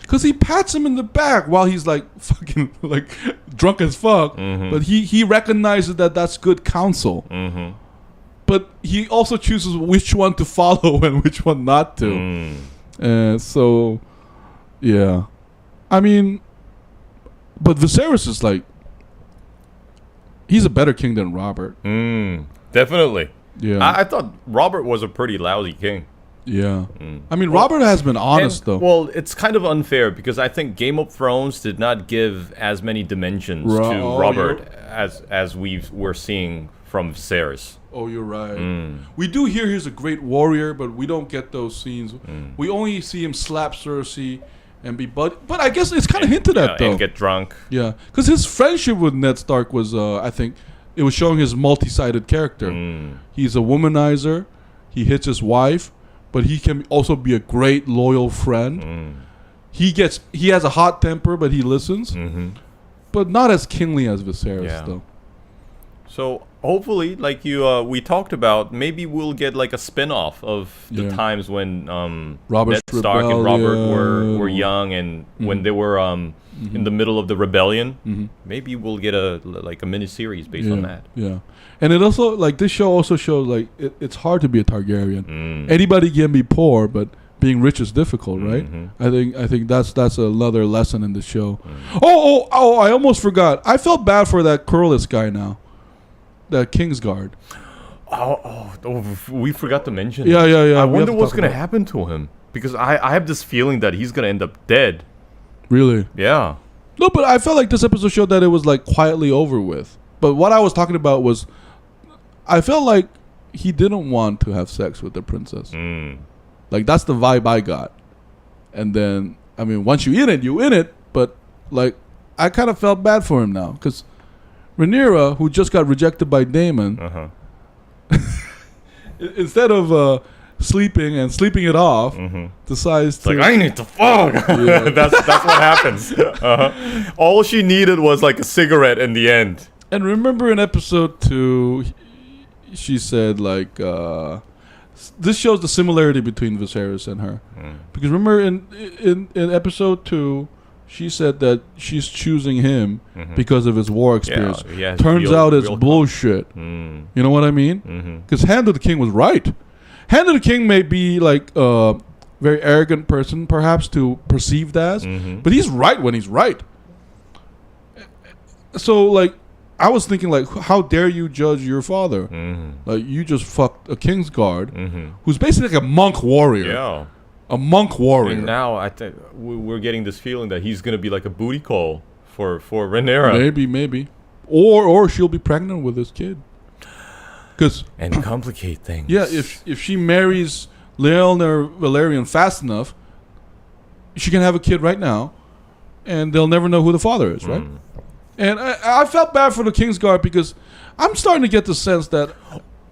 Because he pats him in the back while he's like fucking like drunk as fuck. But he recognizes that that's good counsel. But he also chooses which one to follow and which one not to. So, yeah. I mean, but Viserys is like, he's a better king than Robert. Definitely. Yeah. I thought Robert was a pretty lousy king. Yeah. I mean, Robert has been honest, though. Well, it's kind of unfair because I think Game of Thrones did not give as many dimensions to Robert as we're seeing from Viserys. Oh, you're right. We do hear he's a great warrior, but we don't get those scenes. We only see him slap Cersei and be but I guess it's kind of hinted at, though. And get drunk. Yeah. Because his friendship with Ned Stark was, I think, it was showing his multi-sided character. He's a womanizer. He hits his wife. But he can also be a great loyal friend. He has a hot temper, but he listens. But not as kingly as Viserys, though. So hopefully, like we talked about, maybe we'll get like a spin-off of the times when Ned Stark and Robert were young and when they were in the middle of the rebellion. Maybe we'll get a mini-series based on that. Yeah. And it also, like, this show also shows, like, it's hard to be a Targaryen. Anybody can be poor, but being rich is difficult, right? I think that's another lesson in the show. Oh, I almost forgot. I felt bad for that Corlys guy now. That Kingsguard. Oh, we forgot to mention Yeah. I wonder what's going to happen to him. Because I have this feeling that he's going to end up dead. Really? Yeah. No, but I felt like this episode showed that it was, like, quietly over with. But what I was talking about was, I felt like he didn't want to have sex with the princess. Like, that's the vibe I got. And then, I mean, once you're in it, you're in it. But, like, I kind of felt bad for him now. Because Rhaenyra, who just got rejected by Daemon, instead of sleeping it off, decides to... like, I need to fuck! Yeah. That's what happens. All she needed was, like, a cigarette in the end. And remember in episode 2... she said, like, this shows the similarity between Viserys and her. Because remember in episode 2, she said that she's choosing him because of his war experience. Turns out it's bullshit. You know what I mean? Because Hand of the King was right. Hand of the King may be, like, a very arrogant person, perhaps, to perceived as. But he's right when he's right. So, like, I was thinking, like, how dare you judge your father? Like, you just fucked a Kingsguard, who's basically like a monk warrior. Yeah. A monk warrior. And now I think we're getting this feeling that he's going to be like a booty call for Rhaenyra. Maybe. Or she'll be pregnant with this kid. And complicate things. Yeah, if she marries Laenor Velaryon fast enough, she can have a kid right now, and they'll never know who the father is, right? And I felt bad for the Kingsguard because I'm starting to get the sense that.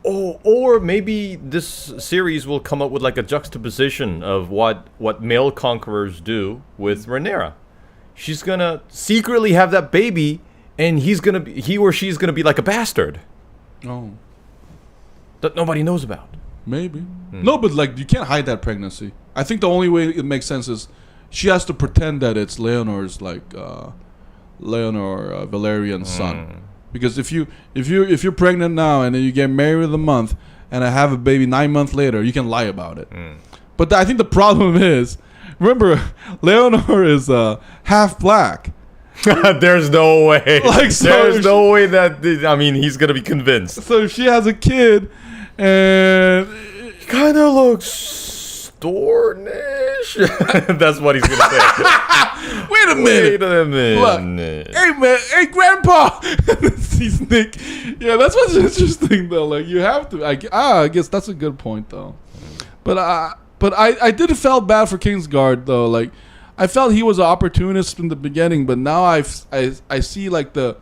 Oh, or maybe this series will come up with like a juxtaposition of what male conquerors do with Rhaenyra. She's gonna secretly have that baby, and he or she's gonna be like a bastard. Oh. That nobody knows about. Maybe. No, but like you can't hide that pregnancy. I think the only way it makes sense is she has to pretend that it's Leonor's like Leonor Valerian's son. Because if you're pregnant now and then you get married in a month and I have a baby 9 months later, you can lie about it. But I think the problem is, remember, Leonor is half black. There's no way. Like, so there's no way that he's gonna be convinced. So if she has a kid and kind of looks Dornish. That's what he's gonna say. Wait a minute. Look, hey man, hey grandpa. He's Nick. Yeah, that's what's interesting though. Like you have to. I guess that's a good point though. But I did felt bad for Kingsguard though. Like I felt he was an opportunist from the beginning, but now I see like the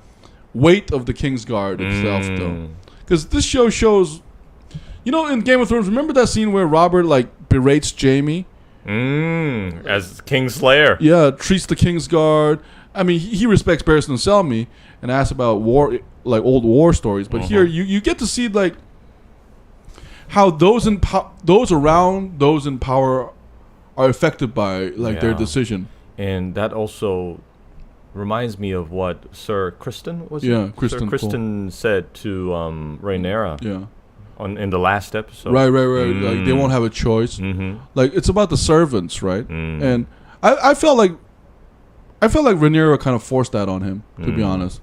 weight of the Kingsguard itself though. Because this show shows. You know, in Game of Thrones, remember that scene where Robert like berates Jaime? As Kingslayer. Yeah, treats the Kingsguard. I mean, he respects Barristan Selmy and asks about war, like old war stories. But here, you get to see like how those around those in power are affected by like their decision. And that also reminds me of what Sir Criston was. Yeah, Criston. Sir Criston said to Rhaenyra. Yeah. In the last episode. Right. Like they won't have a choice. Like it's about the servants, right? And I felt like Rhaenyra kind of forced that on him, to be honest.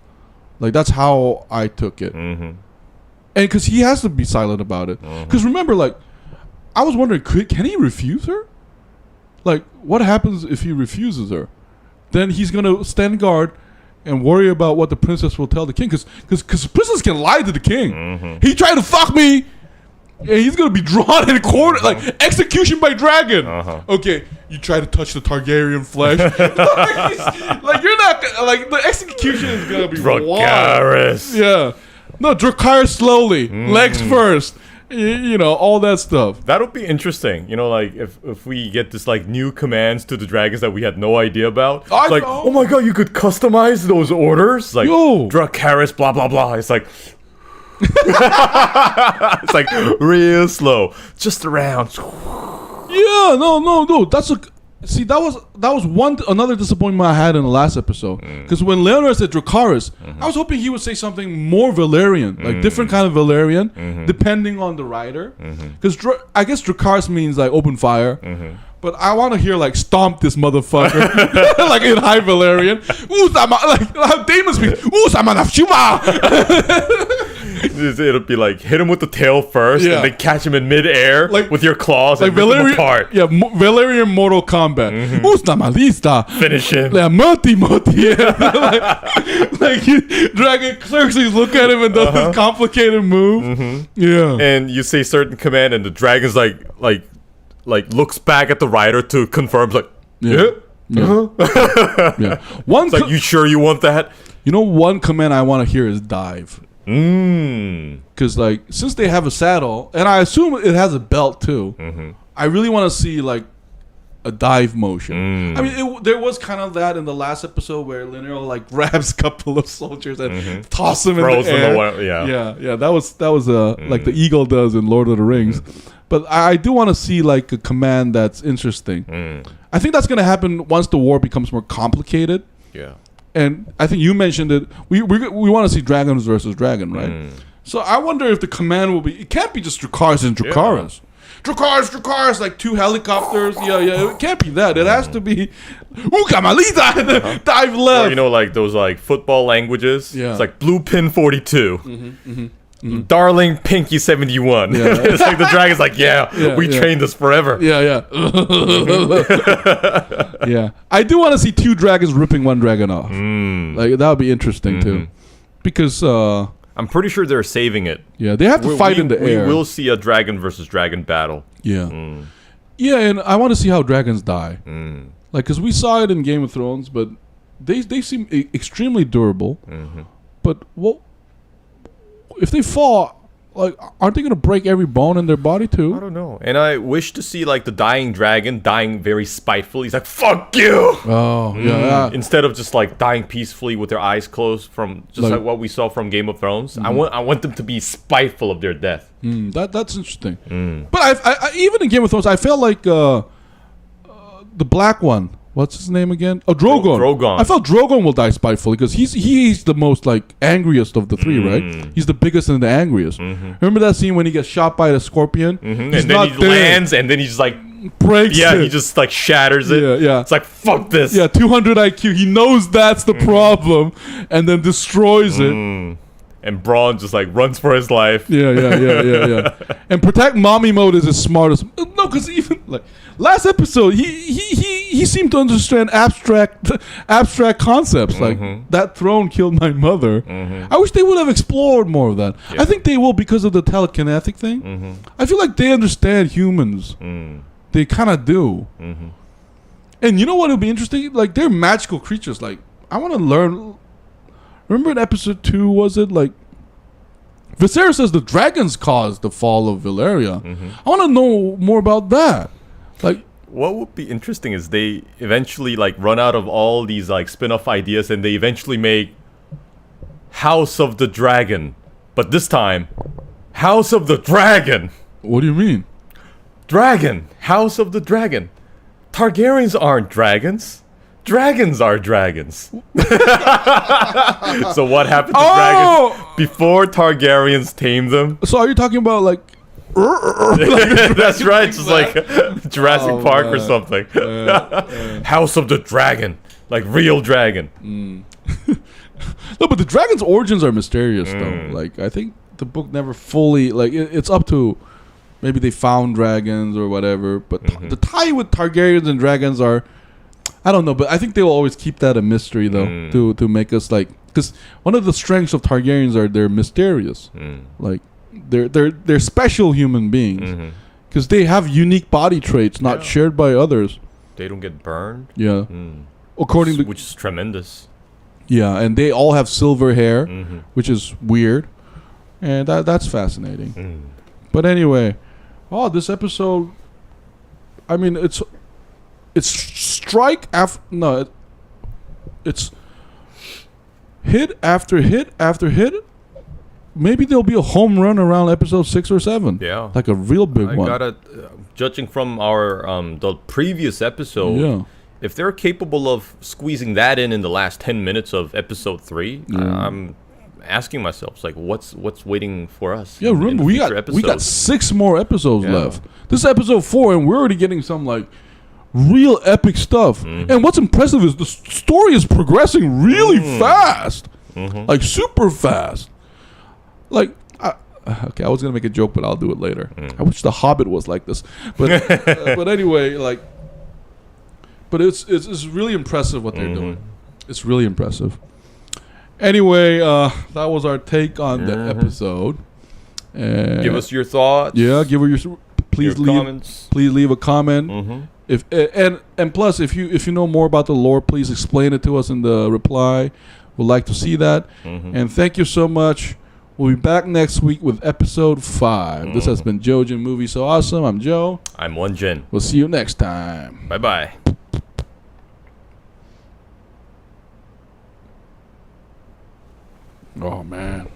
Like that's how I took it. And because he has to be silent about it. Because remember, like I was wondering, can he refuse her? Like what happens if he refuses her? Then he's gonna stand guard and worry about what the princess will tell the king, because the princess can lie to the king. He tried to fuck me, and he's gonna be drawn in court like execution by dragon. Okay, you try to touch the Targaryen flesh, like you're not like the execution is gonna be Dracarys. Yeah, no, Dracarys slowly, legs first. You know, all that stuff. That'll be interesting. You know, like if we get this like new commands to the dragons that we had no idea about. Like, oh my god, you could customize those orders. Like Dracarys, blah blah blah. It's like it's like real slow, just around. Yeah, no. That was another disappointment I had in the last episode. Because when Leonor said Dracarys, I was hoping he would say something more Valyrian, like different kind of Valyrian, depending on the writer. Because I guess Dracarys means like open fire, but I want to hear like stomp this motherfucker, like in high Valyrian. Like how Daemon speaks. It'll be like hit him with the tail first, and then catch him in midair like, with your claws and rip him apart. Yeah, Valyrian Mortal Kombat. Finish him. Like Dragon Xerxes look at him and does this complicated move. Yeah, and you say certain command, and the dragon's like looks back at the rider to confirm, like yeah. One like you sure you want that? You know, one command I want to hear is dive. Because like since they have a saddle, and I assume it has a belt too, I really want to see like a dive motion. I mean, there was kind of that in the last episode where Rhaenyra like grabs a couple of soldiers and toss them in the air. Yeah. That was like the eagle does in Lord of the Rings. But I do want to see like a command that's interesting. I think that's going to happen once the war becomes more complicated. Yeah. And I think you mentioned it. We want to see dragons versus dragon, right? So I wonder if the command will be. It can't be just Dracarys and Dracarys. Yeah. Dracarys, like two helicopters. Yeah. It can't be that. It has to be. Dive left. Or, you know, like those like football languages. Yeah. It's like blue pin 42. Darling Pinky 71. Yeah. It's like the dragon's like, we trained this forever. Yeah. Yeah. I do want to see two dragons ripping one dragon off. Like that would be interesting too, because I'm pretty sure they're saving it. Yeah, they have to fight in the air. We will see a dragon versus dragon battle. Yeah. Yeah, and I want to see how dragons die. Like, because we saw it in Game of Thrones, but they seem extremely durable. Mm-hmm. But what if they fall? Like, aren't they gonna break every bone in their body I too? don't know. And I wish to see like the dying dragon dying very spitefully. He's like, "Fuck you!" Oh yeah. Instead of just like dying peacefully with their eyes closed, from just like what we saw from Game of Thrones. I want them to be spiteful of their death. That's interesting. But I even in Game of Thrones, I felt like the black one. What's his name again? Oh, Drogon. Drogon. I felt Drogon will die spitefully because he's the most like angriest of the three, right? He's the biggest and the angriest. Remember that scene when he gets shot by the scorpion? And then he lands, and then he just like breaks. Yeah, it. he just like shatters it. Yeah. It's like, fuck this. Yeah, 200 IQ. He knows that's the problem, and then destroys it. And Braun just like runs for his life. Yeah. And protect mommy mode is his smartest. No, because even like last episode, he seemed to understand abstract concepts. Like that throne killed my mother. I wish they would have explored more of that. Yeah. I think they will because of the telekinetic thing. I feel like they understand humans. They kind of do. And you know what would be interesting? Like they're magical creatures. Like I want to learn. Remember in episode 2, was it like Viserys says the dragons caused the fall of Valyria. I want to know more about that. Like, what would be interesting is they eventually like run out of all these like spin-off ideas, and they eventually make House of the Dragon. But this time, House of the Dragon. what do you mean? Dragon. House of the Dragon. Targaryens aren't dragons. Dragons are dragons. So what happened to dragons before Targaryens tamed them? So are you talking about like? That's right, just like Jurassic Park or something. House of the Dragon, like real dragon. No, but the dragon's origins are mysterious though. Like I think the book never fully like it's up to maybe they found dragons or whatever. But the tie with Targaryens and dragons are. I don't know, but I think they will always keep that a mystery, though, to make us like, because one of the strengths of Targaryens are they're mysterious, like they're special human beings, because they have unique body traits not shared by others. They don't get burned. Yeah, according to which is tremendous. Yeah, and they all have silver hair, which is weird, and that's fascinating. But anyway, this episode, I mean, it's strike after it's hit after hit after hit. Maybe there'll be a home run around episode 6 or 7. Yeah, like a real big one. Judging from our the previous episode, if they're capable of squeezing that in the last 10 minutes of episode 3, I'm asking myself, like, what's waiting for us? Yeah, remember we got 6 more episodes left. This is episode 4, and we're already getting some like real epic stuff. And what's impressive is the story is progressing really fast, like super fast. Like, okay, I was gonna make a joke, but I'll do it later. I wish The Hobbit was like this, but but anyway, like, but it's really impressive what they're doing. It's really impressive. Anyway, that was our take on the episode. Give us your thoughts. Yeah, give her your. Please leave comments. Please leave a comment. If and plus, if you know more about the lore, please explain it to us in the reply. We'd like to see that. And thank you so much. We'll be back next week with episode 5. This has been Jojen Movie So Awesome. I'm Joe. I'm Wonjin. We'll see you next time. Bye bye. Oh man.